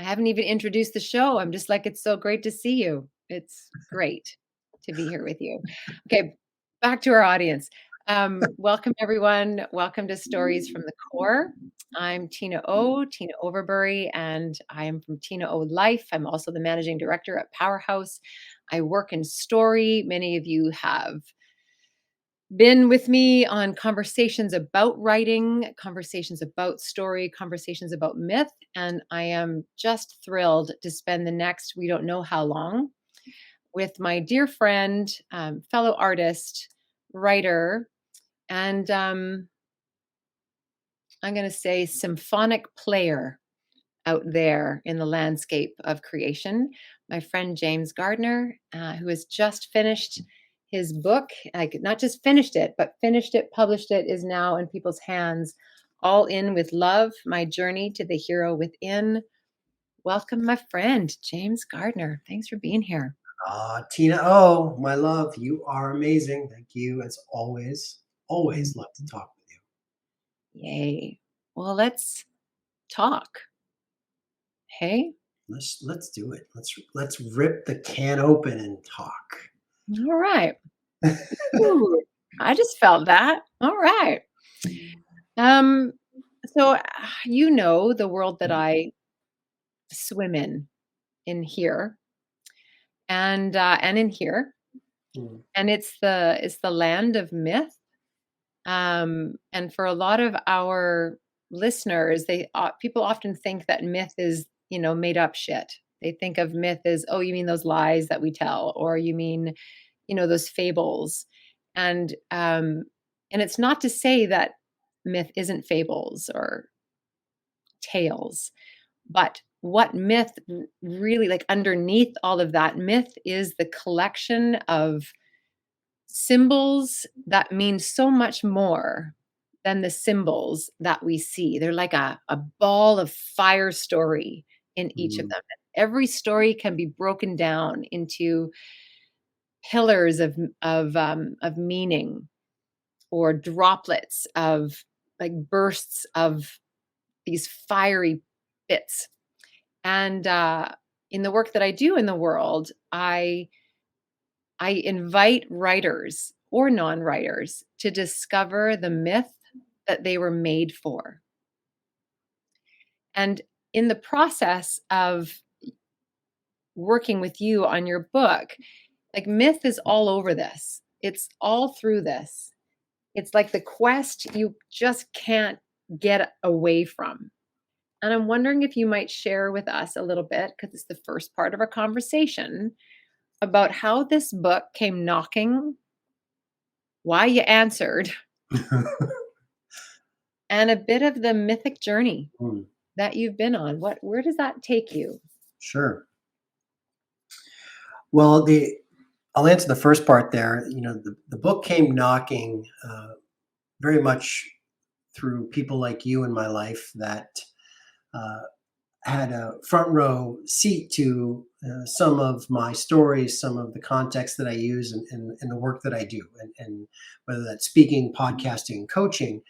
I haven't even introduced the show. I'm just like, it's so great to see you. It's great to be here with you. Okay, back to our audience. Welcome, everyone. Welcome to Stories from the Core. I'm Tina Overbury, and I am from TinaO Life. I'm also the managing director at Powerhouse. I work in story. Many of you have been with me on conversations about writing, conversations about story, conversations about myth, and I am just thrilled to spend the next, we don't know how long, with my dear friend, fellow artist, writer, and I'm going to say symphonic player out there in the landscape of creation. My friend James Gardiner, who has just finished his book, like not just finished it, but finished it, published it, is now in people's hands. All in with Love, My Journey to the Hero Within. Welcome, my friend, James Gardiner. Thanks for being here. Tina O, my love, you are amazing. Thank you, as always. Always love to talk with you. Yay. Well, let's talk. Hey? Let's do it. Let's rip the can open and talk. All right. Ooh, I just felt that. All right. Um, so you know the world that I swim in here, and in here, Mm. and it's the land of myth. And for a lot of our listeners, people often think that myth is made up shit. They think of myth as, oh, you mean those lies that we tell, or you mean those fables, and it's not to say that myth isn't fables or tales, but what myth really, like, underneath all of that, myth is the collection of symbols that mean so much more than the symbols that we see. They're like a ball of fire story in each of Mm. them. Every story can be broken down into pillars of meaning, or droplets of, like, bursts of these fiery bits. And in the work that I do in the world, I invite writers or non-writers to discover the myth that they were made for. And in the process of working with you on your book, like, myth is all over this. It's all through this. It's like the quest you just can't get away from. And I'm wondering if you might share with us a little bit, because it's the first part of our conversation, about how this book came knocking, why you answered, and a bit of the mythic journey Mm. that you've been on. Where does that take you? Sure. Well, I'll answer the first part there. The book came knocking very much through people like you in my life that uh, had a front row seat to some of my stories, some of the context that I use, and the work that I do. And whether that's speaking, podcasting, and coaching,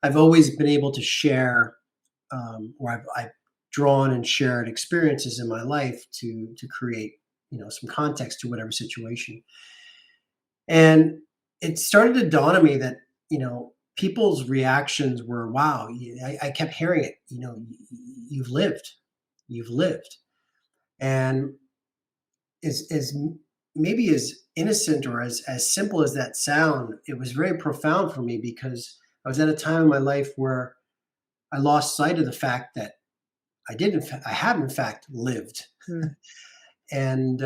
I've always been able to share, or I've drawn and shared experiences in my life to create some context to whatever situation. And it started to dawn on me that people's reactions were, wow. I kept hearing it. You've lived. You've lived. And as maybe as innocent or as simple as that sound, it was very profound for me, because I was at a time in my life where I lost sight of the fact that I had in fact lived. Hmm. and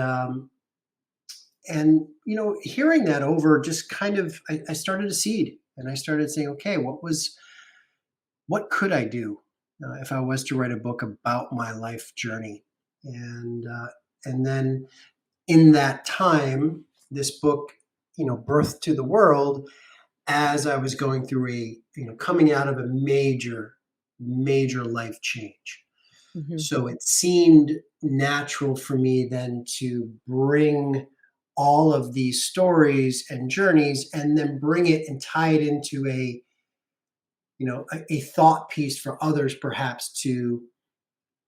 hearing that over, just kind of, I started to seed, and I started saying, okay, what could I do if I was to write a book about my life journey? And then in that time, this book, birthed to the world as I was going through coming out of a major, major life change. Mhm. So it seemed natural for me then to bring all of these stories and journeys, and then bring it and tie it into a thought piece for others, perhaps, to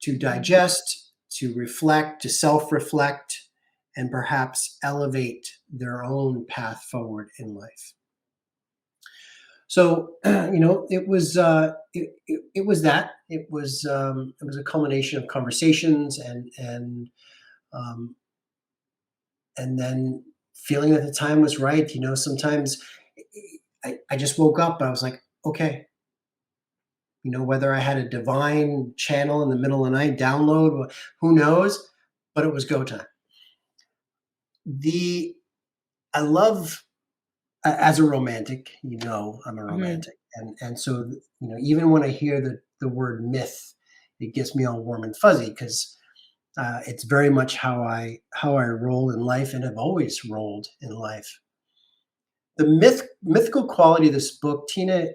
to Mhm. digest, to reflect, to self-reflect, and perhaps elevate their own path forward in life. So, it was that. It was a culmination of conversations um, and then feeling that the time was right. Sometimes I just woke up. I was like, okay, whether I had a divine channel in the middle of the night download, who knows? But it was go time. The I love as a romantic, I'm a Mhm. romantic, and so even when I hear the word myth, it gets me all warm and fuzzy because it's very much how I roll in life and have always rolled in life. The mythical quality of this book, Tina,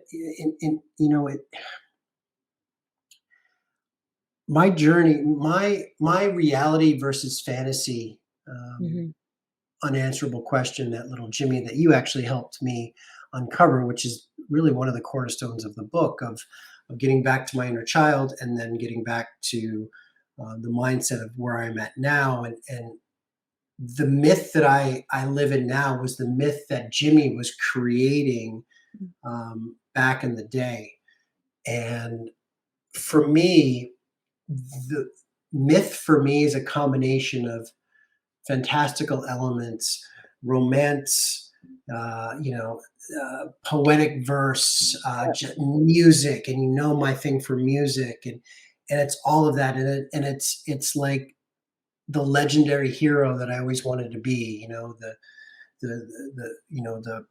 my journey, my reality versus fantasy, Mhm. unanswerable question, that little Jimmy that you actually helped me uncover, which is really one of the cornerstones of the book of getting back to my inner child and then getting back to the mindset of where I'm at now. And the myth that I live in now was the myth that Jimmy was creating back in the day. And for me, the myth for me is a combination of fantastical elements, romance, poetic verse, Yep. music, and my thing for music, and it's all of that, and it's like the legendary hero that I always wanted to be. The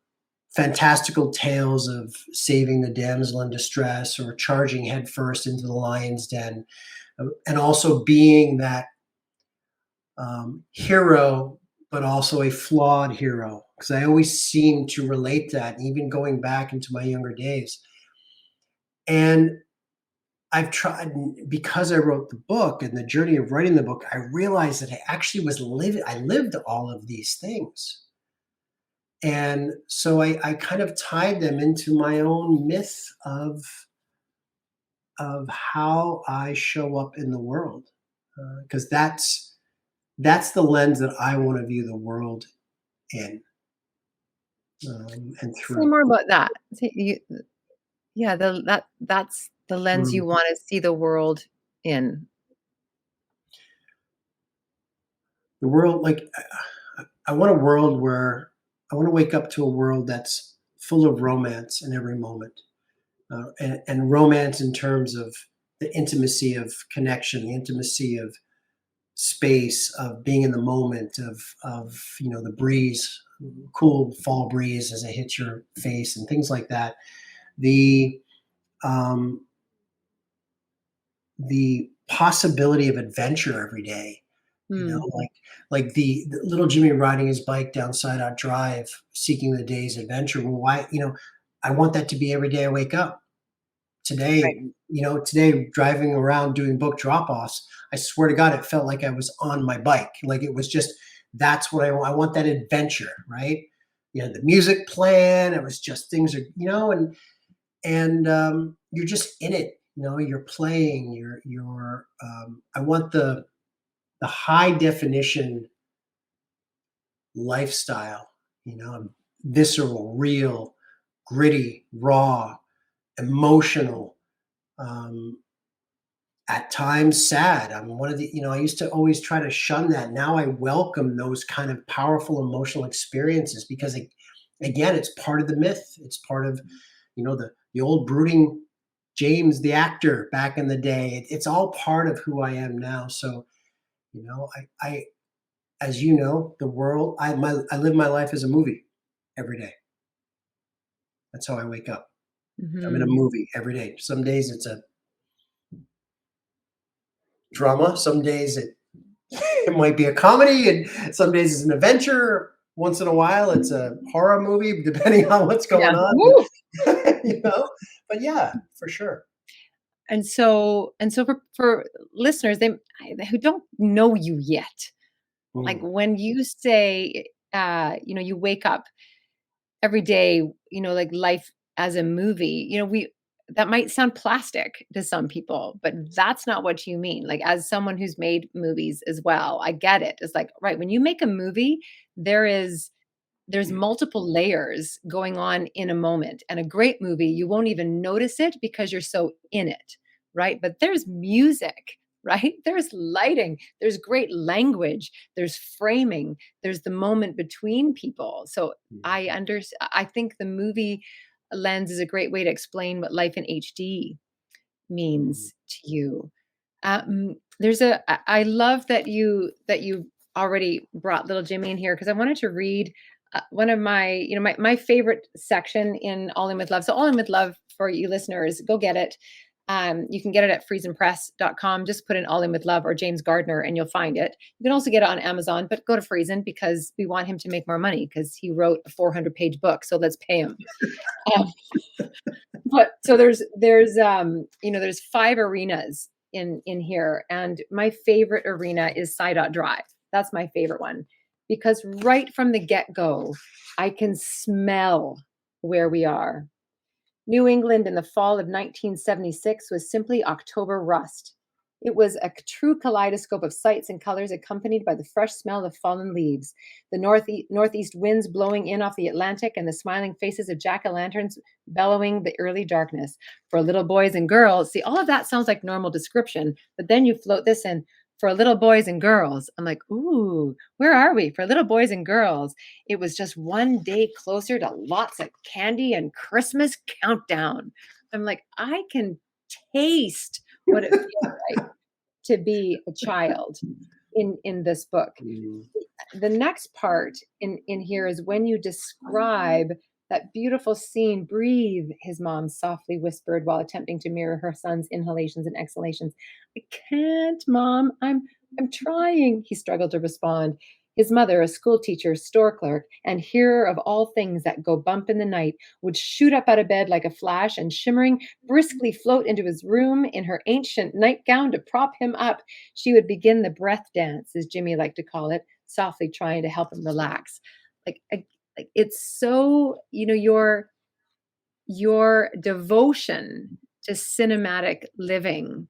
fantastical tales of saving the damsel in distress or charging headfirst into the lion's den, and also being that hero, but also a flawed hero. Because I always seem to relate that, even going back into my younger days. And I've tried, because I wrote the book and the journey of writing the book, I realized that I actually was living, I lived all of these things. And so I kind of tied them into my own myth of how I show up in the world. Because that's the lens that I want to view the world in, and Say through. more about that. Say you Yeah, that's the lens Mm. you wanna see the world in. The world, like, I want a world where I want to wake up to a world that's full of romance in every moment, and romance in terms of the intimacy of connection, the intimacy of space, of being in the moment, of the breeze, cool fall breeze as it hits your face, and things like that. The um, the possibility of adventure every day, Mm, like the little Jimmy riding his bike down Side Out Drive, seeking the day's adventure. Well, why, I want that to be every day I wake up. right. Today driving around doing book drop-offs, I swear to God, it felt like I was on my bike. Like it was just, that's what I want. I want that adventure, right? The music playing, it was just things are, and you're just in it. You're playing. I want the high definition lifestyle. Visceral, real, gritty, raw, emotional. Um, at times sad. I'm one of the, I used to always try to shun that. Now I welcome those kind of powerful emotional experiences because, again, it's part of the myth. It's part of, the old brooding James, the actor back in the day. It's all part of who I am now. So, as the world, I live my life as a movie every day. That's how I wake up. I'm in a Mhm. movie every day. Some days it's a drama. Some days it might be a comedy, and some days it's an adventure. Once in a while, it's a horror movie, depending on what's Yeah. going on. Woo! You know, but yeah, for sure. And so for listeners, who don't know you yet, like, Mm. when you say, you wake up every day, like life as a movie, that might sound plastic to some people, but that's not what you mean. Like, as someone who's made movies as well, I get it. It's like, right, when you make a movie, there is there's multiple layers going on in a moment. And a great movie, you won't even notice it because you're so in it, right? But there's music, right? There's lighting, there's great language, there's framing, there's the moment between people. So I think the movie lens is a great way to explain what life in HD means to you. I love that you already brought little Jimmy in here, because I wanted to read one of my, my favorite section in All In With Love. So All In With Love, for you listeners, go get it. You can get it at friesenpress.com. Just put in All In With Love or James Gardiner and you'll find it. You can also get it on Amazon, but go to Friesen because we want him to make more money, because he wrote a 400-page book. So let's pay him. Um, but so there's 5 arenas in here, and my favorite arena is Sidot Drive. That's my favorite one, because right from the get-go, I can smell where we are. New England in the fall of 1976 was simply October rust. It was a true kaleidoscope of sights and colors, accompanied by the fresh smell of fallen leaves, the northeast winds blowing in off the Atlantic, and the smiling faces of jack-o'-lanterns bellowing the early darkness. For little boys and girls, see, all of that sounds like normal description, but then you float this in. For little boys and girls, I'm like, ooh, where are we? For little boys and girls, it was just one day closer to lots of candy and Christmas countdown. I'm like, I can taste what it feels like to be a child in this book. The next part in here is when you describe that beautiful scene. Breathe, his mom softly whispered while attempting to mirror her son's inhalations and exhalations. I can't, Mom. I'm trying, he struggled to respond. His mother, a school teacher, store clerk, and hearer of all things that go bump in the night, would shoot up out of bed like a flash and, shimmering, briskly float into his room in her ancient nightgown to prop him up. She would begin the breath dance, as Jimmy liked to call it, softly trying to help him relax. It's so, your devotion to cinematic living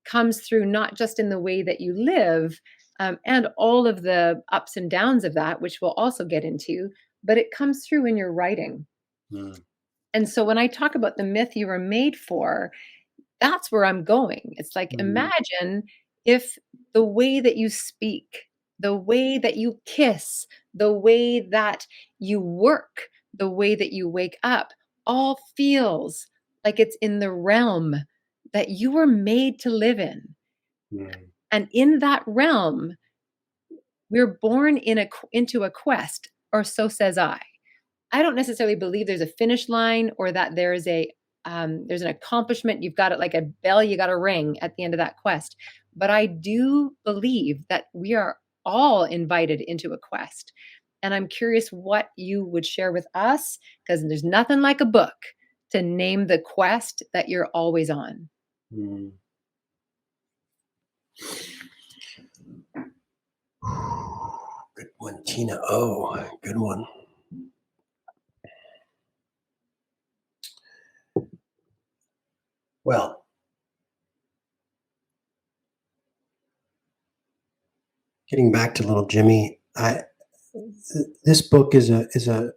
comes through not just in the way that you live, and all of the ups and downs of that, which we'll also get into, but it comes through in your writing. And so when I talk about the myth you were made for, that's where I'm going. It's like, imagine if the way that you speak, the way that you kiss, the way that you work, the way that you wake up, all feels like it's in the realm that you were made to live in. And in that realm, we're born into a quest, or so says I. I don't necessarily believe there's a finish line, or that there's an accomplishment. You've got it like a bell you got to ring at the end of that quest. But I do believe that we are all invited into a quest. And I'm curious what you would share with us, because there's nothing like a book to name the quest that you're always on. Good one, TinaO. Good one. Well, getting back to little Jimmy, this book is a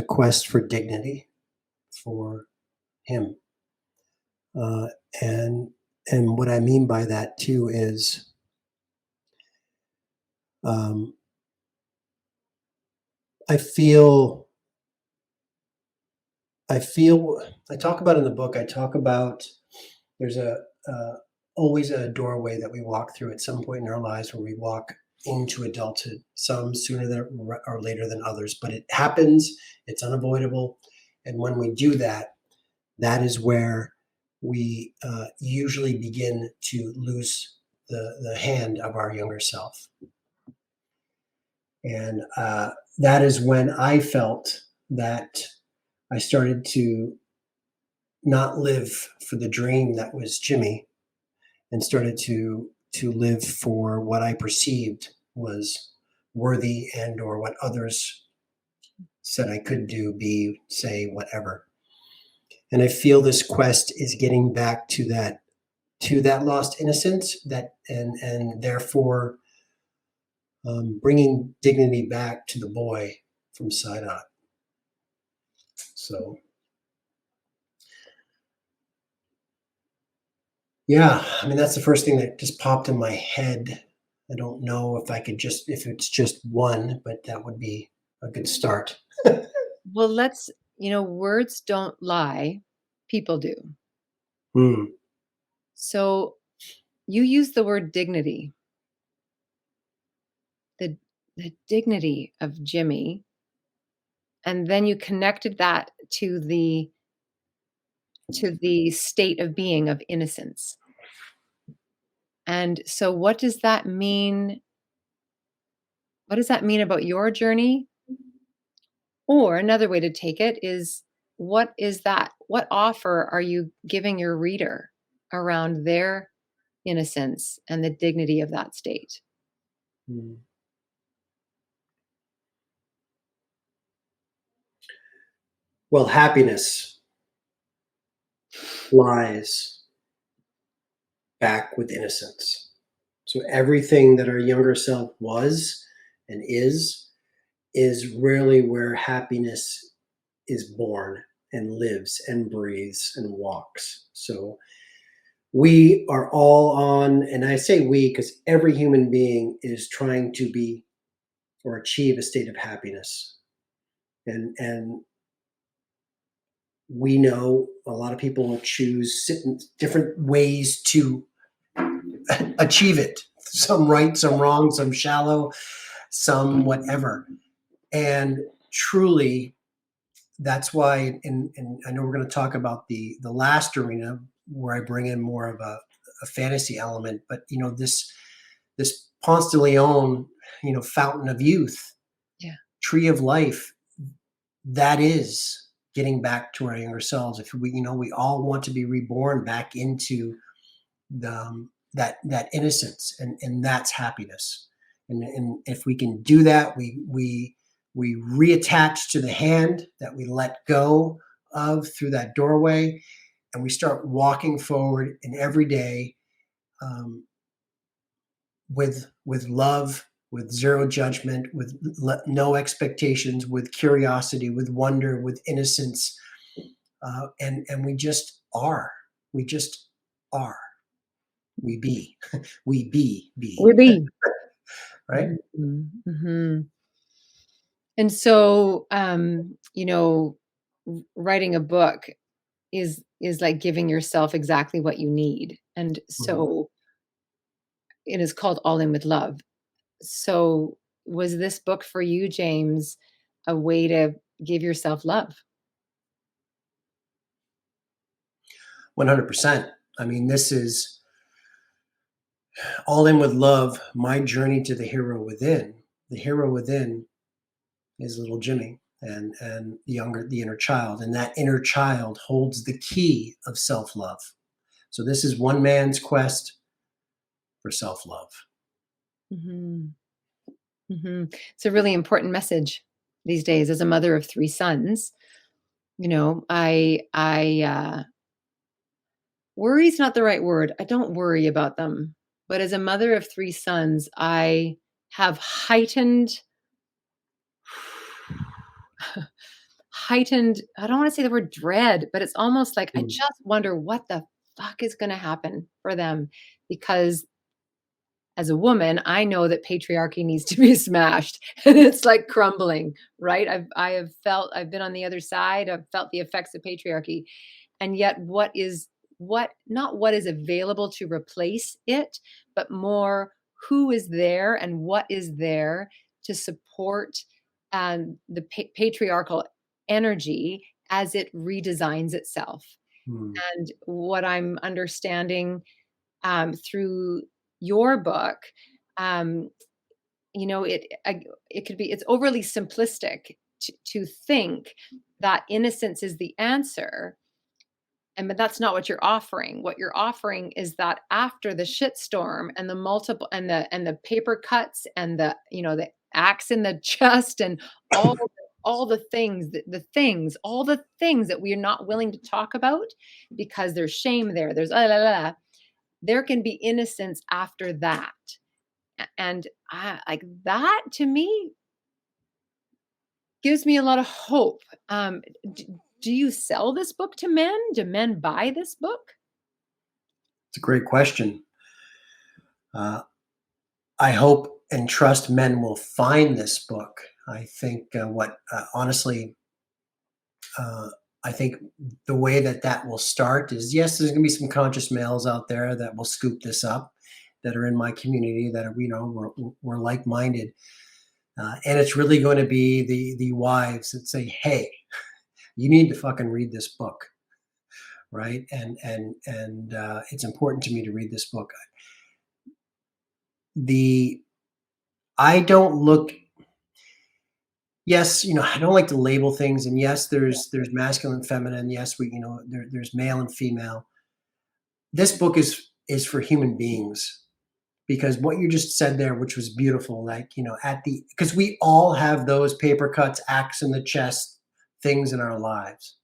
quest for dignity for him, and what I mean by that too is, I feel I talk about in the book. I talk about there's always a doorway that we walk through at some point in our lives where we walk into adulthood, some sooner or later than others, but it happens, it's unavoidable. And when we do that, that is where we usually begin to lose the hand of our younger self. And that is when I felt that I started to not live for the dream that was Jimmy, and started to live for what I perceived was worthy, and or what others said I could do, be, say, whatever. And I feel this quest is getting back to that lost innocence, that and therefore bringing dignity back to the boy from Sinai. So yeah, I mean that's the first thing that just popped in my head. I don't know if I could just if it's just one, but that would be a good start. Well, words don't lie, people do. Hmm. So you use the word dignity, the the dignity of Jimmy, and then you connected that to the state of being of innocence. And so what does that mean? What does that mean about your journey? Or another way to take it is, what is that? What offer are you giving your reader around their innocence and the dignity of that state? Hmm. Well, happiness lies back with innocence. So everything that our younger self was and is really where happiness is born and lives and breathes and walks. So we are all on, and I say we because every human being is trying to be or achieve a state of happiness. And we know a lot of people choose different ways to achieve it. Some right, some wrong, some shallow, some whatever. And truly, that's why, and I know we're going to talk about the last arena where I bring in more of a fantasy element, but this Ponce de Leon, fountain of youth, Yeah. tree of life, that is getting back to our younger selves. If we all want to be reborn back into that innocence, and that's happiness. And if we can do that, we reattach to the hand that we let go of through that doorway, and we start walking forward in every day, um, with love, with zero judgment, with no expectations, with curiosity, with wonder, with innocence, and we just are. We just are. We be. We be. Would be. Right? Mhm, mhm. And so, writing a book is like giving yourself exactly what you need. And Mhm. so it is called All In with Love. So was this book for you, James, a way to give yourself love? 100%. I mean, this is all in with love, my journey to the hero within. The hero within is little Jimmy and the inner child. And that inner child holds the key of self-love. So this is one man's quest for self-love. Mhm, mhm. It's a really important message these days as a mother of 3 sons. Worry is not the right word. I don't worry about them. But as a mother of 3 sons, I have heightened, I don't wanna say the word dread, but it's almost like I Mm. just wonder what the fuck is gonna happen for them, because as a woman, I know that patriarchy needs to be smashed, and it's like crumbling, right? I've been on the other side, I've felt the effects of patriarchy, and yet what is available to replace it, but more who is there and what is there to support, the patriarchal energy as it redesigns itself. Mm. And what I'm understanding, through your book, um, it could be, it's overly simplistic to think that innocence is the answer, and but that's not what you're offering. What you're offering is that after the shitstorm and the multiple and the paper cuts and the axe in the chest and all all the things, all the things that we are not willing to talk about because there's shame there. There's there can be innocence after that. And like that to me gives me a lot of hope. Do you sell this book to men? Do men buy this book? It's a great question. I hope and trust men will find this book. I think honestly, I think the way that will start is, yes, there's going to be some conscious males out there that will scoop this up, that are in my community, that are, we're like-minded. And it's really going to be the wives that say, hey, you need to fucking read this book. Right. And it's important to me to read this book. I don't look, yes, I don't like to label things. And yes, there's masculine, feminine. Yes, there's male and female. This book is for human beings, because what you just said there, which was beautiful, like, because we all have those paper cuts, axe in the chest things in our lives,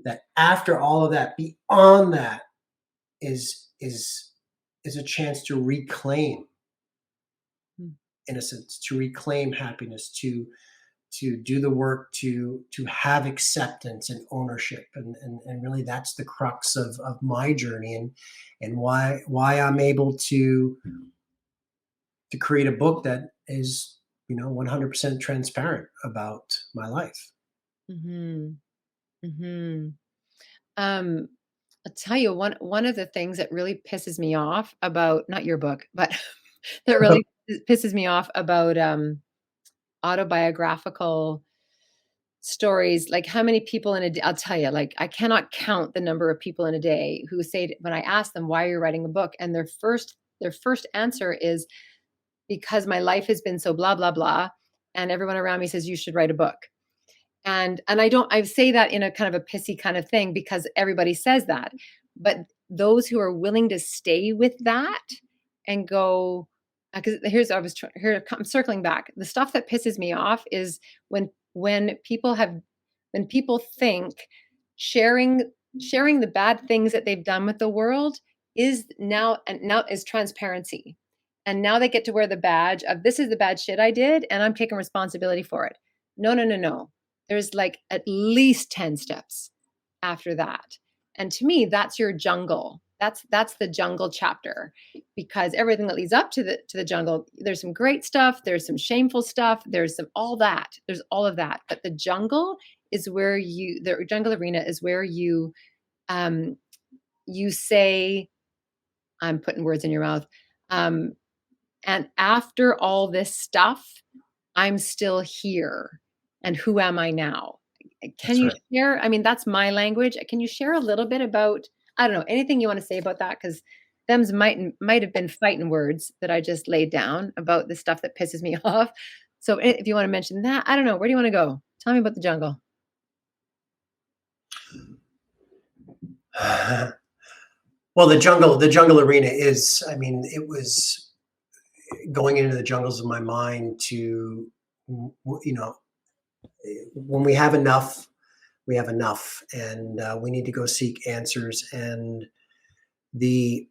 that after all of that, beyond that is a chance to reclaim innocence, to reclaim happiness, to do the work, to have acceptance and ownership. And really that's the crux of my journey, and why I'm able to create a book that is 100% transparent about my life. Mm-hmm. Mm-hmm. I'll tell you, one of the things that really pisses me off about, not your book, but that really pisses me off about autobiographical stories, like how many people in a day, I'll tell you, like I cannot count the number of people in a day who say, when I ask them, why are you writing a book? And their first answer is, because my life has been so blah, blah, blah. And everyone around me says, you should write a book. And I say that in a kind of a pissy kind of thing, because everybody says that. But those who are willing to stay with that and go, because I'm circling back. The stuff that pisses me off is when people think sharing the bad things that they've done with the world is now is transparency. And now they get to wear the badge of, this is the bad shit I did, and I'm taking responsibility for it. No. There's like at least 10 steps after that. And to me, that's your jungle. That's the jungle chapter, because everything that leads up to the jungle, there's some great stuff, there's some shameful stuff, there's all of that. But the jungle arena is where you say, I'm putting words in your mouth. And after all this stuff, I'm still here. And who am I now? Can you share? I mean, that's my language. Can you share a little bit about, I don't know, anything you want to say about that? Because them's might have been fighting words that I just laid down about the stuff that pisses me off. So if you want to mention that, I don't know, where do you want to go? Tell me about the jungle. Well, the jungle arena is, I mean, it was going into the jungles of my mind to, when we have enough, we have enough, and we need to go seek answers. And the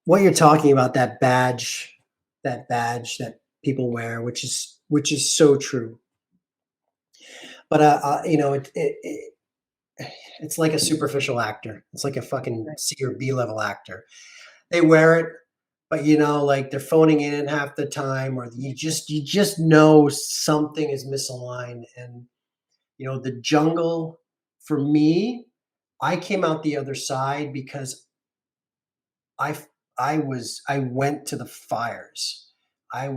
what you're talking about, that badge that people wear, which is so true. But it's like a superficial actor. It's like a fucking C or B level actor. They wear it, but like they're phoning in half the time, or you just know something is misaligned. And the jungle, for me, I came out the other side because I went to the fires. I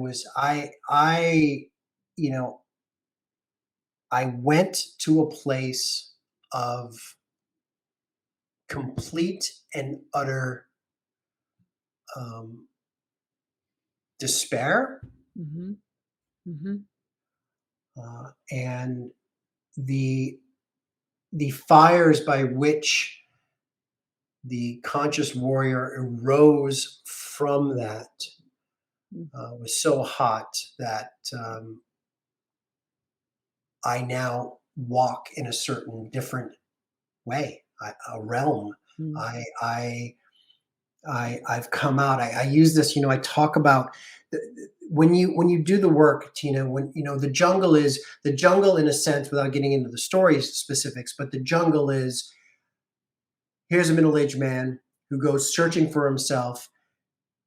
went to a place of complete and utter despair. Mm-hmm. Mm-hmm. And the fires by which the conscious warrior arose from that Mm. was so hot that I now walk in a certain different way, a realm. Mm. I, I, I've come out. I use this. I talk about when you do the work, Tina. When the jungle in a sense, without getting into the story specifics, but the jungle is, here's a middle-aged man who goes searching for himself.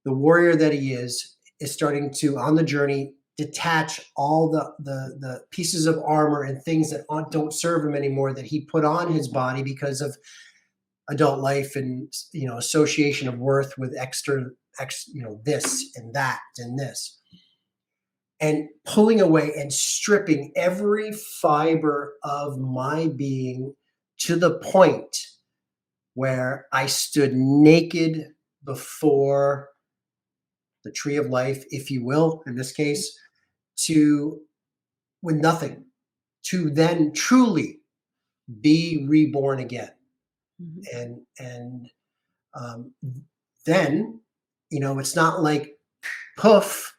The warrior that he is starting to, on the journey, detach all the pieces of armor and things that don't serve him anymore, that he put on his body because of adult life and association of worth with this and that and this, and pulling away and stripping every fiber of my being to the point where I stood naked before the tree of life, if you will, in this case, to with nothing, to then truly be reborn again. Mhm. And um, then, it's not like poof,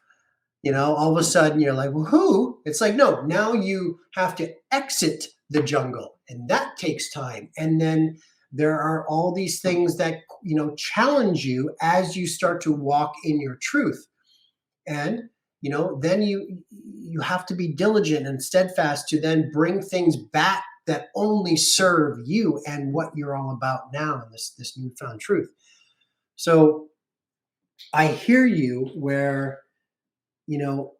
all of a sudden you're like, woohoo. It's like, no, now you have to exit the jungle, and that takes time. And then there are all these things that, challenge you as you start to walk in your truth. And, then you have to be diligent and steadfast to then bring things back that only serve you and what you're all about now in this newfound truth. So I hear you where, you know,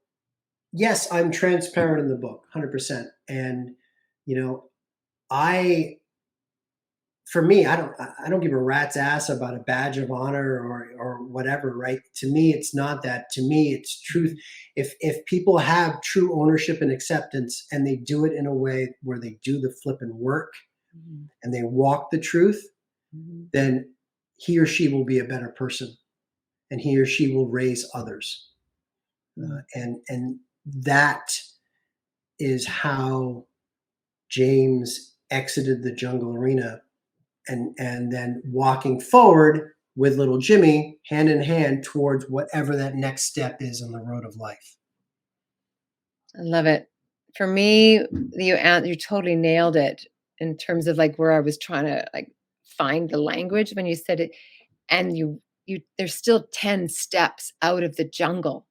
yes, I'm transparent in the book, 100%. And, you know, I, for me, I don't give a rat's ass about a badge of honor or whatever, right? To me, it's not that. To me, it's truth. If people have true ownership and acceptance, and they do it in a way where they do the flipping work Mhm. and they walk the truth, Mhm. then he or she will be a better person, and he or she will raise others. Mm. And that is how James exited the jungle arena, and then walking forward with little Jimmy hand in hand towards whatever that next step is on the road of life. I love it. For me, you totally nailed it in terms of, like, where I was trying to, like, find the language when you said it, and you there's still 10 steps out of the jungle.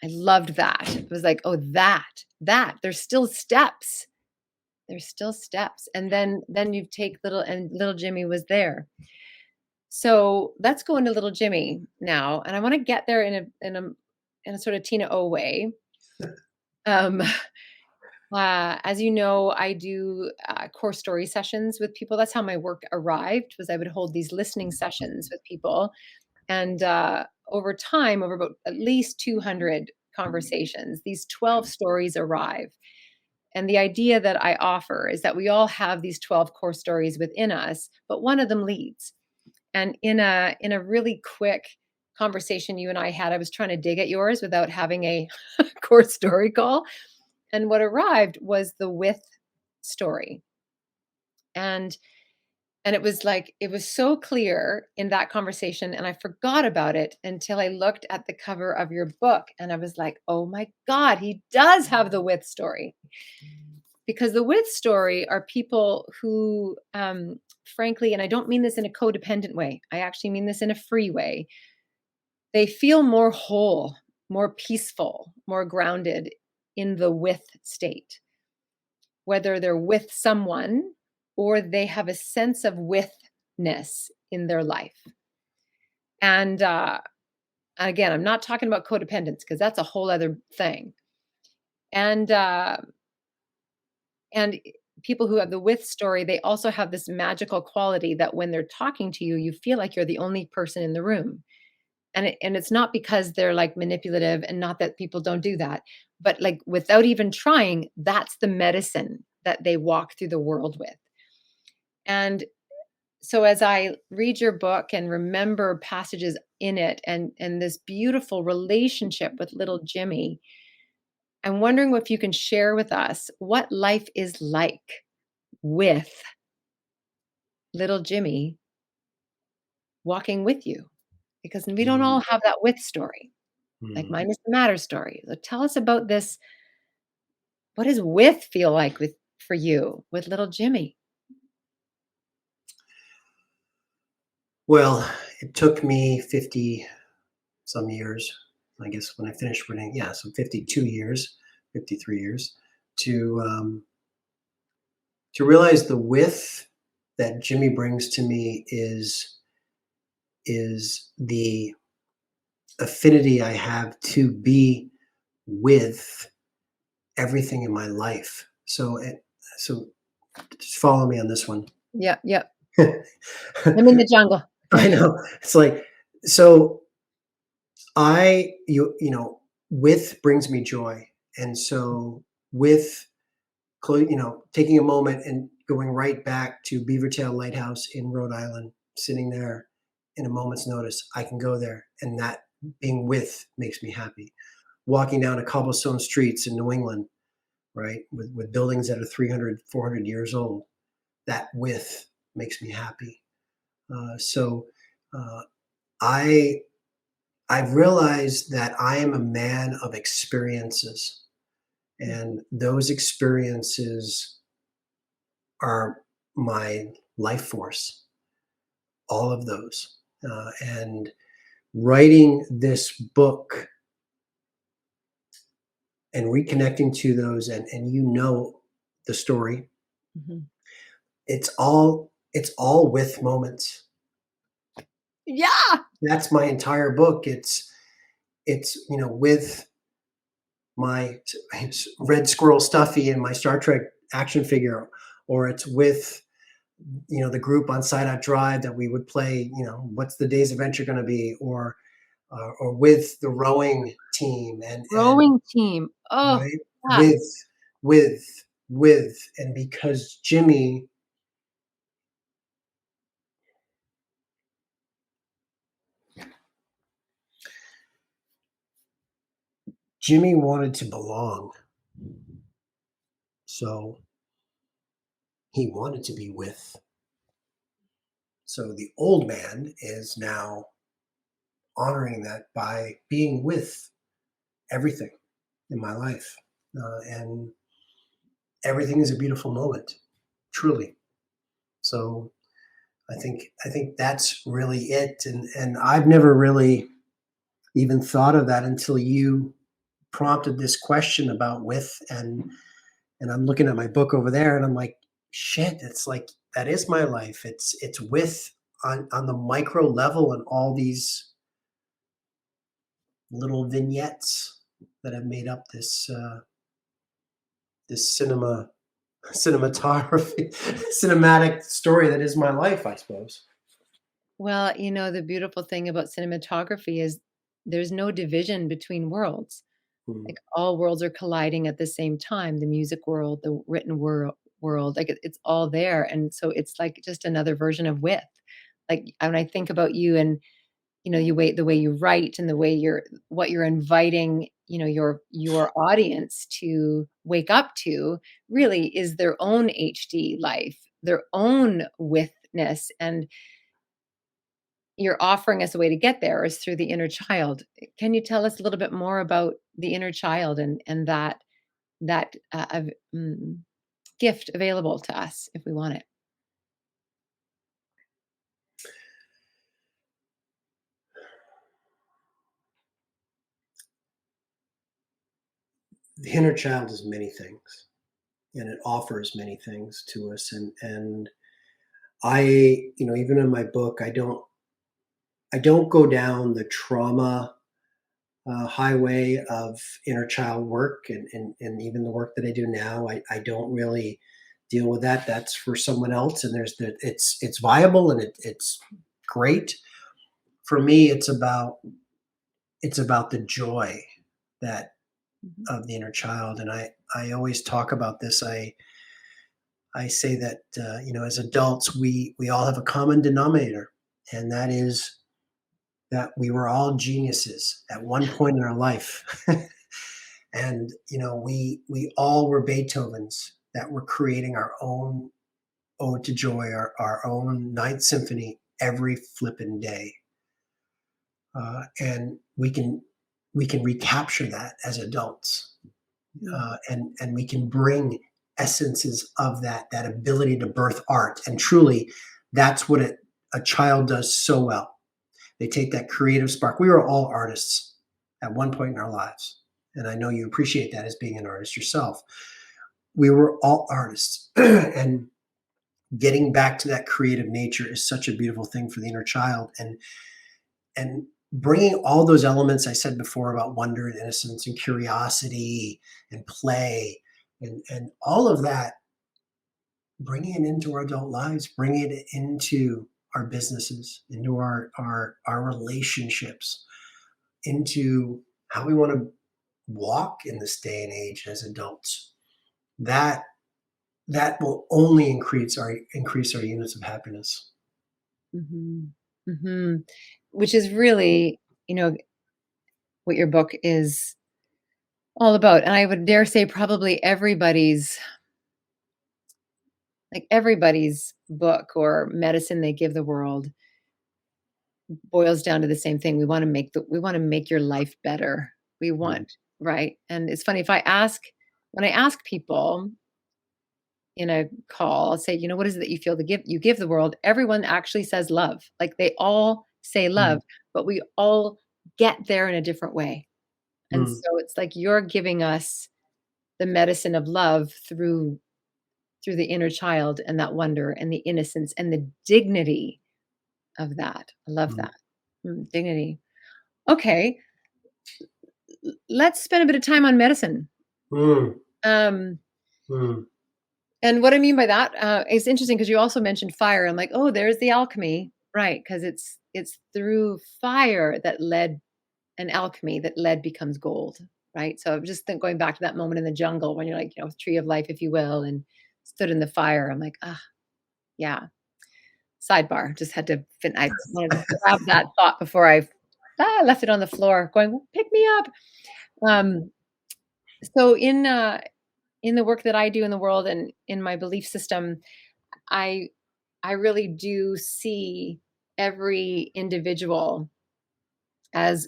I loved that. It was like, "Oh, there's still steps. There's still steps." And then you take little Jimmy was there. So, let's go into little Jimmy now, and I wanna get there in a sort of Tina O way. Um as you know, I do core story sessions with people. That's how my work arrived. Was I would hold these listening sessions with people, and over time, over about at least 200 conversations, these 12 stories arrive. And the idea that I offer is that we all have these 12 core stories within us, but one of them leads. And in a really quick conversation you and I had, I was trying to dig at yours without having a core story call, and what arrived was the with story. And it was like it was so clear in that conversation, and I forgot about it until I looked at the cover of your book, and I was like, "Oh my god, he does have the with story." Because the with story are people who frankly, and I don't mean this in a codependent way. I actually mean this in a free way. They feel more whole, more peaceful, more grounded in the with state, whether they're with someone or they have a sense of withness in their life. And again, I'm not talking about codependence because that's a whole other thing. And and people who have the with story, they also have this magical quality that when they're talking to you, you feel like you're the only person in the room. And it's not because they're, like, manipulative, and not that people don't do that, but, like, without even trying, that's the medicine that they walk through the world with. And so as I read your book and remember passages in it, and this beautiful relationship with little Jimmy, I'm wondering if you can share with us what life is like with little Jimmy walking with you, because we don't all Mm. have that with story. Like Mm. mine is the matter story. So tell us about this. What does with feel like with for you with little Jimmy? Well, it took me 50 some years, I guess, when I finished reading. Yeah, so 52 years, 53 years to realize the width that Jimmy brings to me is the affinity I have to be with everything in my life. So just follow me on this one. Yeah, yeah. I'm in the jungle. I know. It's like, so you know, with brings me joy. And so with taking a moment and going right back to Beavertail Lighthouse in Rhode Island, sitting there in a moment's notice, I can go there, and that being with makes me happy. Walking down a cobblestone streets in New England, right, with buildings that are 300, 400 years old, that with makes me happy. So uh, I I've realized that I am a man of experiences, and those experiences are my life force, all of those. And writing this book and reconnecting to those, and the story, Mhm. it's all with moments. Yeah! That's my entire book. It's with my red squirrel stuffy and my Star Trek action figure, or it's with the group on Side Out Drive that we would play. What's the day's adventure going to be, or with the rowing team, and Rowing team. Oh, right, yeah. with with and because Jimmy wanted to belong, so he wanted to be with. So the old man is now honoring that by being with everything in my life, and everything is a beautiful moment, truly. So I think that's really it, and I've never really even thought of that until you prompted this question about with, and I'm looking at my book over there, and I'm like, shit, it's like that is my life. It's with on the micro level, and all these little vignettes that have made up this cinematography cinematic story that is my life, I suppose. Well, the beautiful thing about cinematography is there's no division between worlds. Mm. Like, all worlds are colliding at the same time, the music world, the written world, like, it's all there, and so it's, like, just another version of with. Like, when I think about you and, the way you write and the way what you're inviting, your audience to wake up to really is their own HD life, their own withness, and you're offering us a way to get there is through the inner child. Can you tell us a little bit more about the inner child and that gift available to us if we want it? The inner child is many things, and it offers many things to us, and I, even in my book, I don't go down the trauma highway of inner child work, and even the work that I do now. I don't really deal with that. That's for someone else, and it's viable, and it's great. For me, it's about the joy that Mhm. of the inner child, and I always talk about this. I say that as adults, we all have a common denominator, and that is that we were all geniuses at one point in our life. And we all were Beethovens that were creating our own ode to joy, our own ninth symphony every flippin' day. And we can we can recapture that as adults, Mm. and we can bring essences of that ability to birth art. And truly, that's what a child does so well. They take that creative spark. We were all artists at one point in our lives, and I know you appreciate that as being an artist yourself. We were all artists, and getting back to that creative nature is such a beautiful thing for the inner child. And bringing all those elements I said before about wonder and innocence and curiosity and play, and all of that, bringing it into our adult lives, bringing it into our businesses, into our relationships, into how we want to walk in this day and age as adults. That that will only increase our units of happiness. Mhm. Mhm. Which is really, what your book is all about, and I would dare say probably everybody's book or medicine they give the world boils down to the same thing. We wanna make your life better. We Mm, want right? And it's funny, if I ask when I ask people in a call, I'll say, "What is it that you give the world?" Everyone actually says love. Like, they all say mm, love, but we all get there in a different way. And mm, so it's like you're giving us the medicine of love through the inner child and that wonder and the innocence and the dignity of that. I love mm, that. Dignity. Okay, let's spend a bit of time on medicine. mm, Um, mm, and what I mean by that, is interesting because you also mentioned fire. I'm like, "Oh, there's the alchemy." Right? Because it's through fire that lead and alchemy that lead becomes gold, right? So just think going back to that moment in the jungle when you're like, tree of life, if you will, and stood in the fire. I'm like, ah, yeah. Sidebar. Just had to I wanted to grab that thought before I left it on the floor, going, pick me up. Um, so in the work that I do in the world and in my belief system, I I really do see every individual as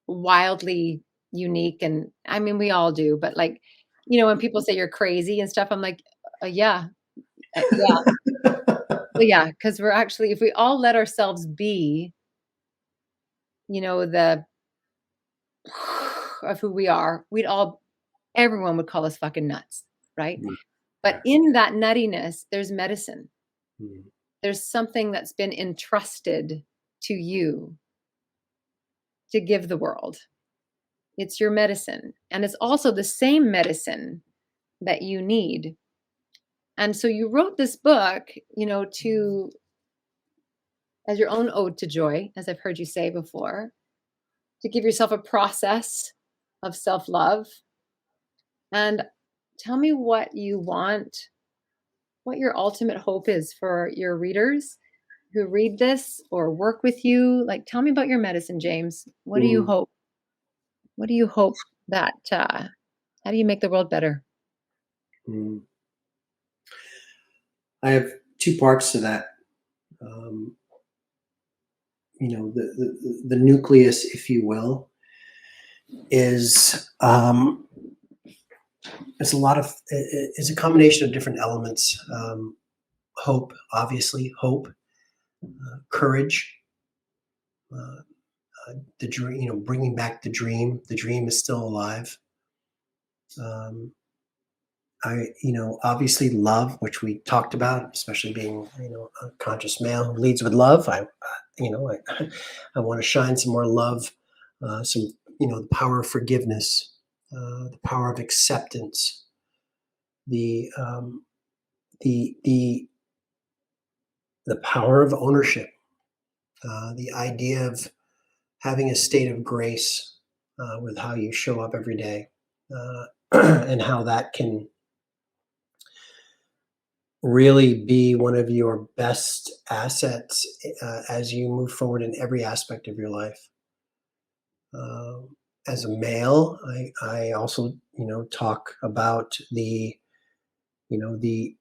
wildly unique, and I mean, we all do, but, like, when people say you're crazy and stuff, I'm like, yeah, yeah, well, yeah, because 'cause we're actually if we all let ourselves be, the of who we are, everyone would call us fucking nuts, right? mm, But yes, in that nuttiness, there's medicine. mm, There's something that's been entrusted to you to give the world. It's your medicine, and it's also the same medicine that you need. And so you wrote this book, to as your own ode to joy, as I've heard you say before, to give yourself a process of self-love. And tell me what your ultimate hope is for your readers who read this or work with you. Like, tell me about your medicine, James. What do you mm, hope? What do you hope that how do you make the world better? mm. I have two parts to that. Um, the nucleus, if you will, is it's a lot of it's a combination of different elements. Hope, obviously, hope, courage, uh, the dream. Bringing back the dream. The dream is still alive. Um, obviously love, which we talked about, especially being, a conscious male who leads with love. I want to shine some more love, some, the power of forgiveness, the power of acceptance, the, the power of ownership, the idea of having a state of grace with how you show up every day, uh, and how that can really be one of your best assets as you move forward in every aspect of your life. As a male, I also talk about the the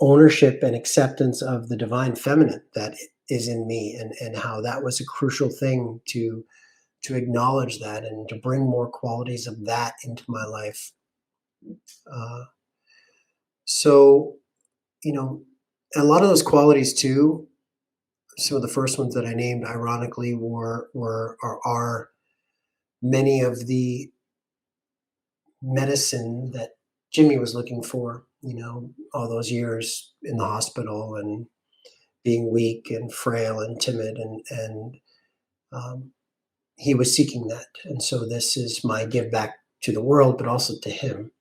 ownership and acceptance of the divine feminine that is in me, and how that was a crucial thing to to acknowledge that and to bring more qualities of that into my life. Uh, so, you know, a lot of those qualities too, some of the first ones that I named, ironically, were or are many of the medicine that Jimmy was looking for. All those years in the hospital and being weak and frail and timid, and um, he was seeking that. And so this is my give back to the world, but also to him.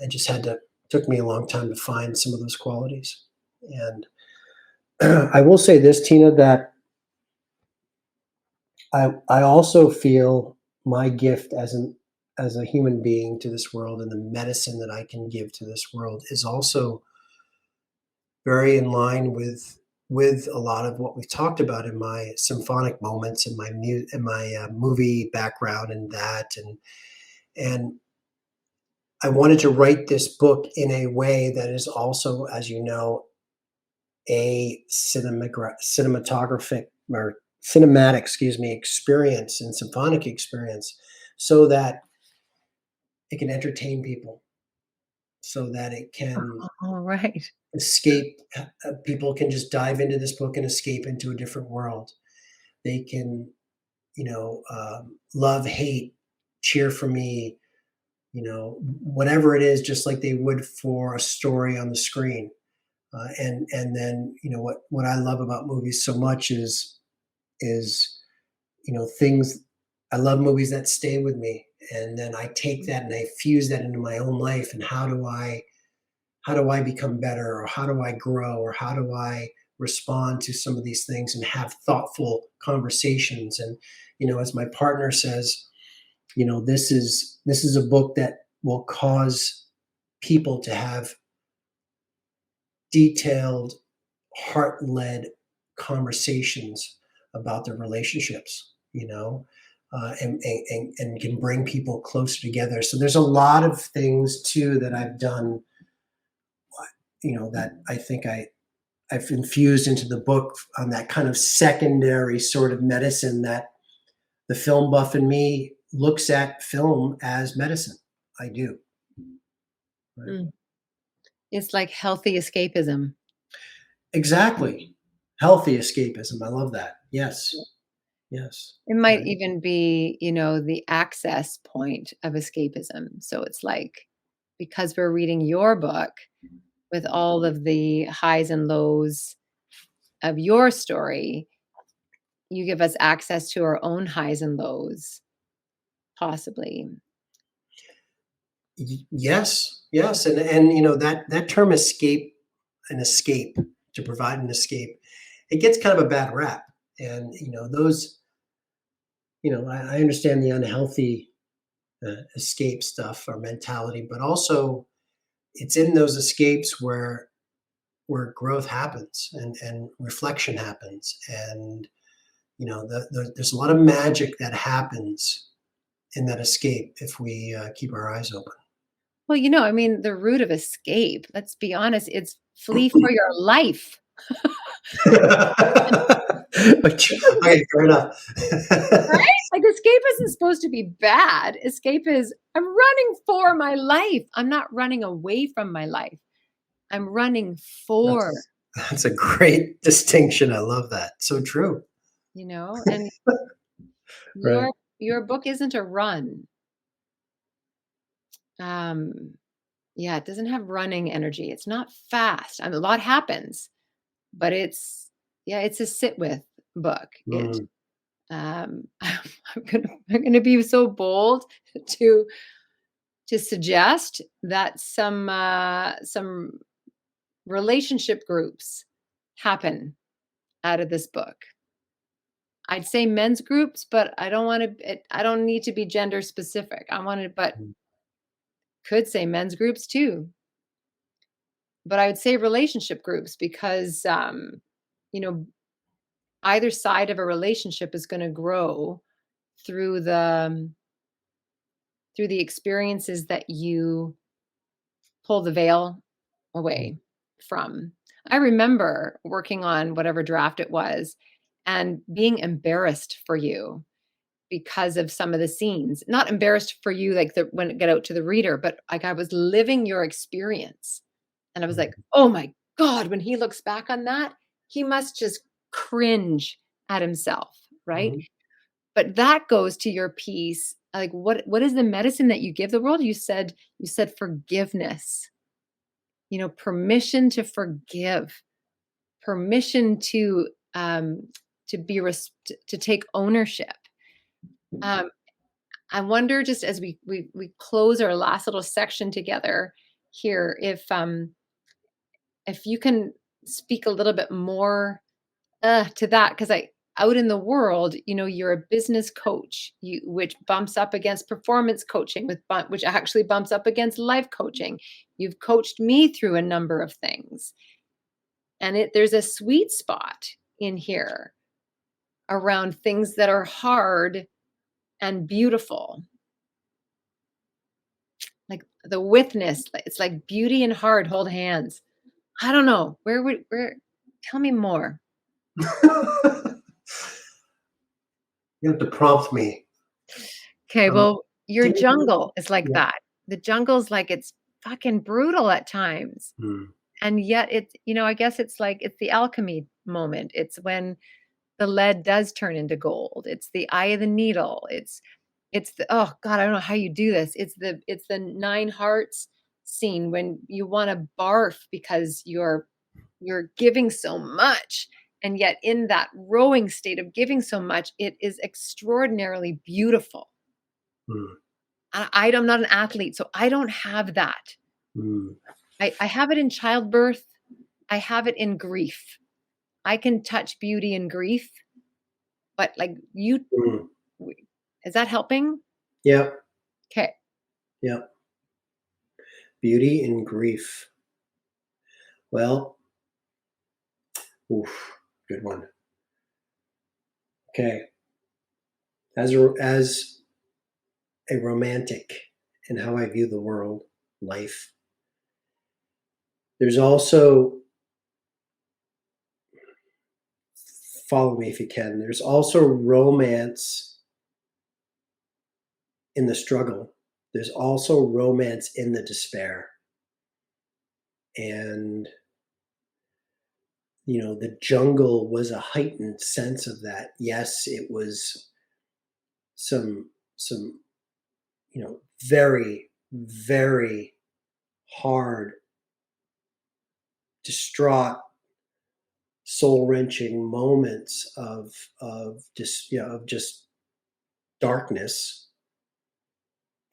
It just took me a long time to find some of those qualities. And I will say this, Tina, that I also feel my gift as a human being to this world, and the medicine that I can give to this world is also very in line with a lot of what we've talked about in my symphonic moments and my movie background and that and I wanted to write this book in a way that is also, as you know, a cinematographic or cinematic, excuse me, experience and symphonic experience, so that it can entertain people, so that it can All right. escape. People can just dive into this book and escape into a different world. They can, love, hate, cheer for me, whatever it is, just like they would for a story on the screen. And then what I love about movies so much is things. I love movies that stay with me, and then I take that and I fuse that into my own life. And how do I become better, or how do I grow, or how do I respond to some of these things and have thoughtful conversations? And as my partner says, this is a book that will cause people to have detailed, heart-led conversations about their relationships, and can bring people closer together. So there's a lot of things too that I've done, that I think I've infused into the book on that kind of secondary sort of medicine that the film buff in me looks at film as medicine. I do. Right? Mm. It's like healthy escapism. Exactly. Healthy escapism. I love that. Yes. Yes. It might Right. even be, the access point of escapism. So it's like, because we're reading your book with all of the highs and lows of your story, you give us access to our own highs and lows, possibly. Yes. Yes. And that term escape, an escape, to provide an escape, it gets kind of a bad rap. And those, I understand the unhealthy escape stuff or mentality, but also it's in those escapes where growth happens and reflection happens, and there's a lot of magic that happens in that escape if we keep our eyes open. Well, the root of escape, let's be honest, it's flee for your life. Okay, fair enough. Right? Like, escape isn't supposed to be bad. Escape is, I'm running for my life. I'm not running away from my life. I'm running for, That's a great distinction. I love that. So true. and Right. your book isn't a run. Um, yeah, it doesn't have running energy. It's not fast. A lot happens, but it's a sit with book. Mm. I'm gonna be so bold to suggest that some relationship groups happen out of this book. I'd say men's groups, but I don't need to be gender specific. But could say men's groups too. But I would say relationship groups because, you know, either side of a relationship is going to grow through the experiences that you pull the veil away from. I remember working on whatever draft it was and being embarrassed for you because of some of the scenes. Not embarrassed for you, like when it got out to the reader, but like I was living your experience. And I was like, Mhm. oh my God, when he looks back on that, he must just cringe at himself, right? Mhm. But that goes to your piece. Like what is the medicine that you give the world? You said forgiveness, permission to forgive, permission to take ownership. Um, I wonder, just as we close our last little section together here, if you can speak a little bit more to that, because I out in the world, you're a business coach, which bumps up against performance coaching, which actually bumps up against life coaching. You've coached me through a number of things, and there's a sweet spot in here around things that are hard and beautiful, like the witness. It's like beauty and hard hold hands. I don't know where. Tell me more. You have to prompt me. Okay, Uh, well, your Give me jungle is like yeah. that. The jungle's like it's fucking brutal at times. Mm, And yet I guess it's like it's the alchemy moment. It's when the lead does turn into gold. It's the eye of the needle. It's the oh God, I don't know how you do this. It's the nine hearts scene when you want to barf because you're giving so much. And yet in that rowing state of giving so much, it is extraordinarily beautiful. mm, I'm not an athlete, so I don't have that. mm, I have it in childbirth. I have it in grief. I can touch beauty in grief, but like mm. is that helping? Yep, Okay. yep. Beauty in grief. Well, oof, good one. Okay. As a romantic in how I view the world, life, there's also, follow me if you can, there's also romance in the struggle. There's also romance in the despair. And, the jungle was a heightened sense of that. Yes, it was some, very, very hard, distraught, soul wrenching moments of just darkness,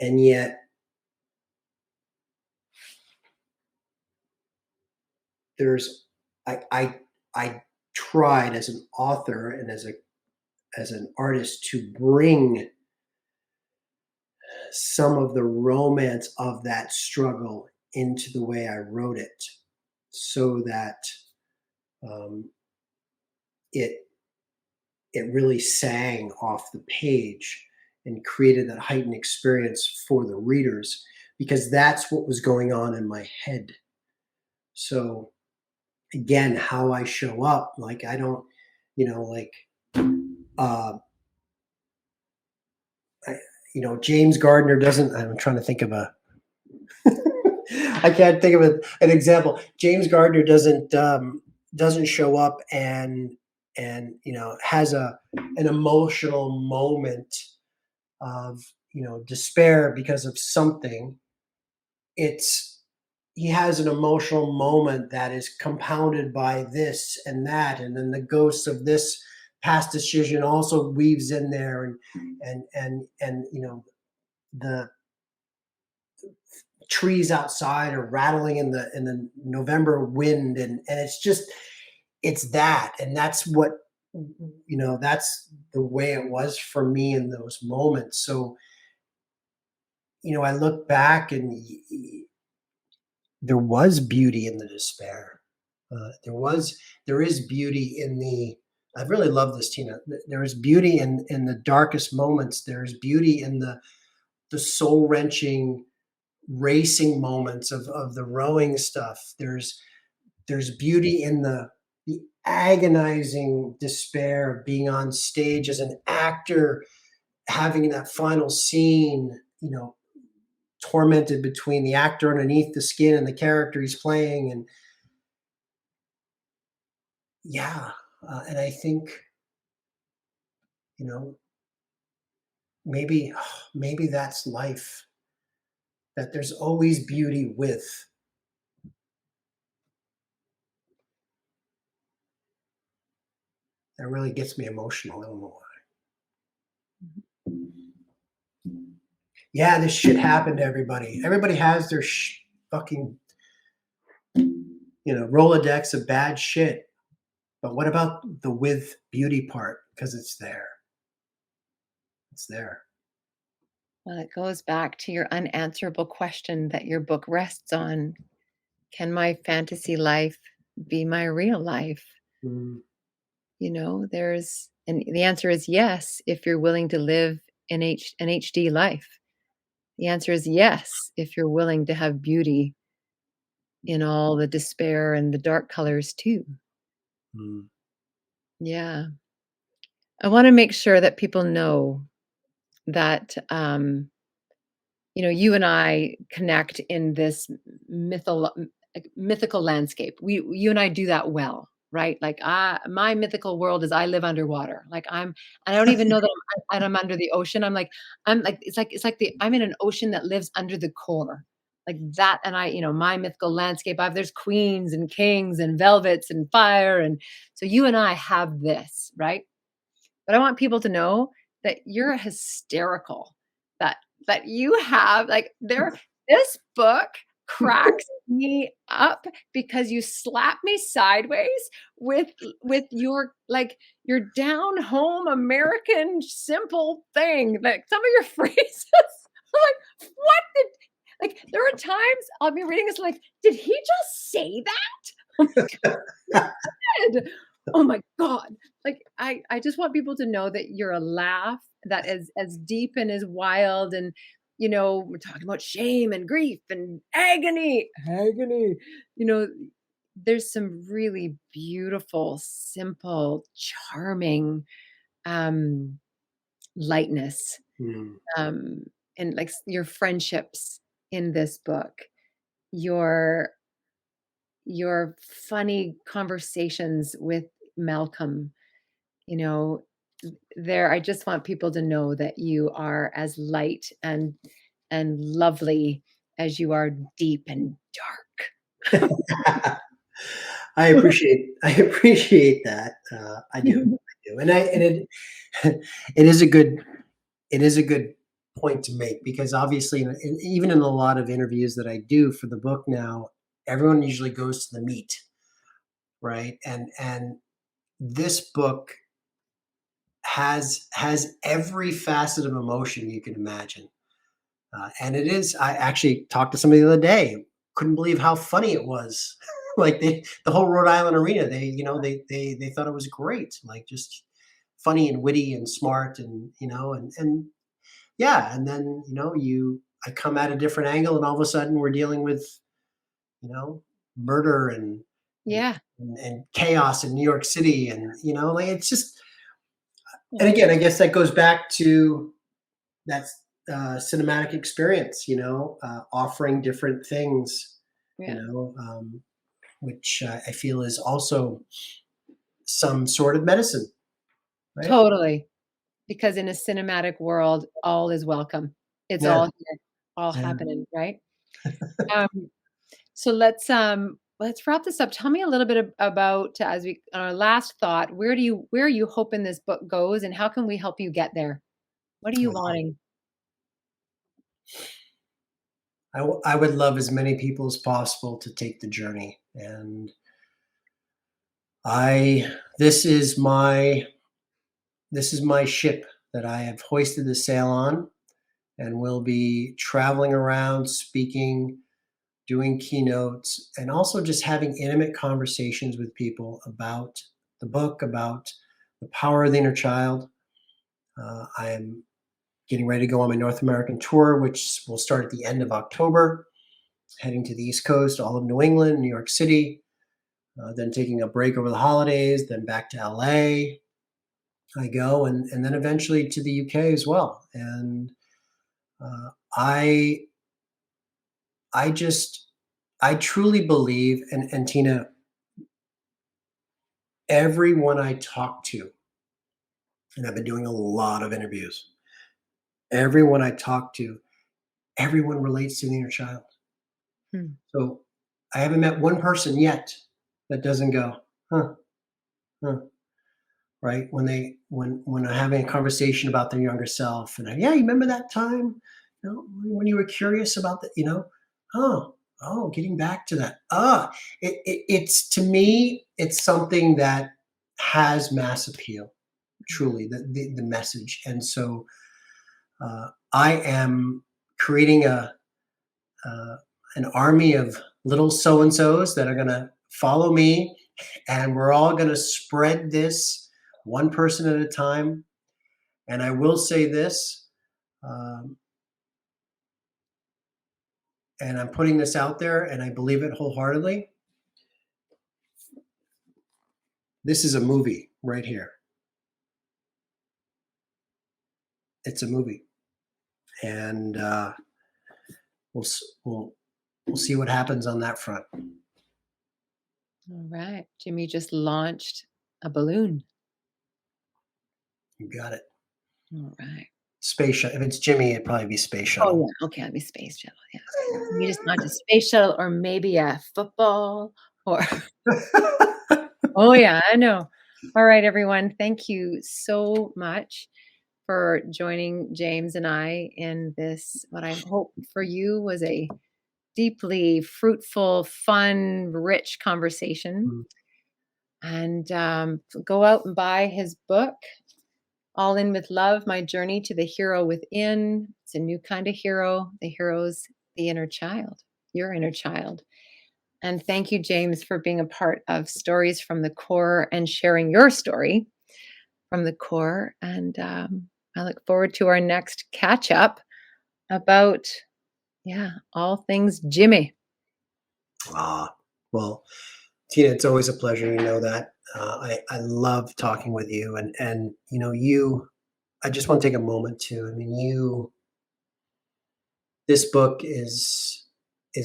and yet there's I tried as an author and as an artist to bring some of the romance of that struggle into the way I wrote it, so that um, it it really sang off the page and created that heightened experience for the readers, because that's what was going on in my head. So again, how I show up, like I don't, like uh, I, James Gardiner doesn't. I'm trying to think of a. I can't think of an example. James Gardiner doesn't show up and has an emotional moment of despair because of something. It's He has an emotional moment that is compounded by this and that, and then the ghost of this past decision also weaves in there, and the trees outside are rattling in the November wind, and it's that, and that's what that's the way it was for me in those moments. So I look back and there was beauty in the despair. There is beauty in the. I really love this, Tina. There is beauty in the darkest moments. There is beauty in the soul wrenching racing moments of the rowing stuff. There's beauty in the agonizing despair of being on stage as an actor having that final scene, tormented between the actor underneath the skin and the character he's playing, and yeah, and I think you know maybe maybe that's life. That there's always beauty with. That really gets me emotional. I don't know why. Yeah, this shit happened to everybody. Everybody has their fucking Rolodex of bad shit. But what about the with beauty part? Because it's there. It's there. Well, it goes back to your unanswerable question that your book rests on. Can my fantasy life be my real life? Mm, And the answer is yes, if you're willing to live an HD life. The answer is yes, if you're willing to have beauty in all the despair and the dark colors too. mm, Yeah. I want to make sure that people know that you and I connect in this mythical landscape. You and I do that well, right? Like my mythical world is I live underwater. Like I don't even know that I'm under the ocean. I'm in an ocean that lives under the core. Like that, and my mythical landscape. There's queens and kings and velvets and fire, and so you and I have this, right? But I want people to know that you're hysterical. That you have this book cracks me up because you slap me sideways with your your down home American simple thing. Like some of your phrases. I'm like, what did there are times I'll be reading this like, did he just say that? Did. Oh my God. I just want people to know that you're a laugh that is as deep and as wild. And, we're talking about shame and grief and agony. Agony. You know, there's some really beautiful, simple, charming lightness. mm. Um, and your friendships in this book, your funny conversations with Malcolm, you know, I just want people to know that you are as light and lovely as you are deep and dark. I appreciate that. I do, and it it is a good point to make because obviously, even in a lot of interviews that I do for the book now, everyone usually goes to the meat, right? And this book has every facet of emotion you can imagine. And it is. I actually talked to somebody the other day. Couldn't believe how funny it was. Like the whole Rhode Island arena, they thought it was great. Like just funny and witty and smart, and yeah. And then I come at a different angle, and all of a sudden we're dealing with murder and, Yeah. and chaos in New York City, and like it's just. And again, I guess that goes back to that cinematic experience, offering different things, Yeah. which I feel is also some sort of medicine, right? Totally. Because in a cinematic world, all is welcome. It's Yeah, all here, all yeah. happening, right? Um, so let's wrap this up. Tell me a little bit about as we our last thought. Where are you hoping this book goes, and how can we help you get there? What are you Wow. wanting? I would love as many people as possible to take the journey, and I this is my ship that I have hoisted the sail on, and will be traveling around, speaking, doing keynotes, and also just having intimate conversations with people about the book, about the power of the inner child. I am getting ready to go on my North American tour, which will start at the end of October, heading to the East Coast, all of New England, New York City, then taking a break over the holidays, then back to LA. I go, and then eventually to the UK as well. And I I just I truly believe, and Tina, everyone I talk to, and I've been doing a lot of interviews, everyone I talk to, everyone relates to the inner child. Hmm. So I haven't met one person yet that doesn't go, huh, huh, right? When they're having a conversation about their younger self, and yeah, you remember that time, when you were curious about that, oh, getting back to that. It's to me, it's something that has mass appeal, truly, the message. And so I am creating uh, an army of little so and so's that are going to follow me, and we're all going to spread this one person at a time. And I will say this, um, and I'm putting this out there, and I believe it wholeheartedly. This is a movie right here. It's a movie, and we'll we'll see what happens on that front. All right. Jimmy just launched a balloon. You got it. All right. Space shuttle. If it's Jimmy, it'd probably be space Oh, shuttle. yeah. Okay. I'll be space shuttle. Yeah. You just launched a space shuttle or maybe a football or oh, yeah, I know. All right, everyone. Thank you so much for joining James and I in this, what I hope for you was a deeply fruitful, fun, rich conversation. Mm. And go out and buy his book, All In With Love, My Journey to the Hero Within. It's a new kind of hero. The hero's the inner child, your inner child. And thank you, James, for being a part of Stories from the Core and sharing your story from the core. And I look forward to our next catch up about, yeah, all things Jimmy. Well, Tina, it's always a pleasure. You know that. I love talking with you, and you. I just want to take a moment to. I mean, this book is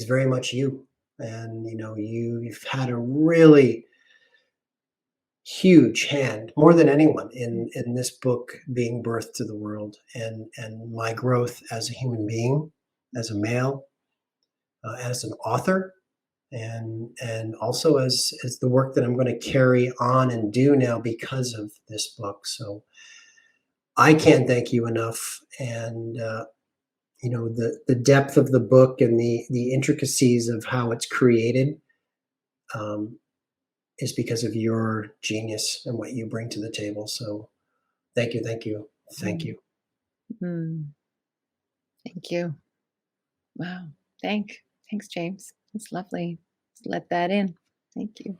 very much you, and you've had a really huge hand, more than anyone, in this book being birthed to the world, and my growth as a human being, as a male, as an author, and also as the work that I'm going to carry on and do now because of this book. So I can't thank you enough. And the depth of the book and the intricacies of how it's created um, is because of your genius and what you bring to the table. So thank you, thank you, thank you. Mm, thank you. Wow. Thanks, James. It's lovely. Let's let that in. Thank you.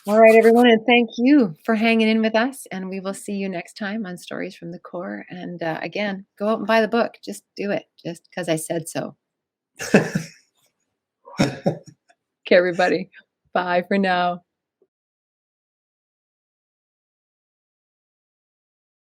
All right, everyone. And thank you for hanging in with us. And we will see you next time on Stories from the Core. And again, go out and buy the book. Just do it, just because I said so. Okay, everybody. Bye for now.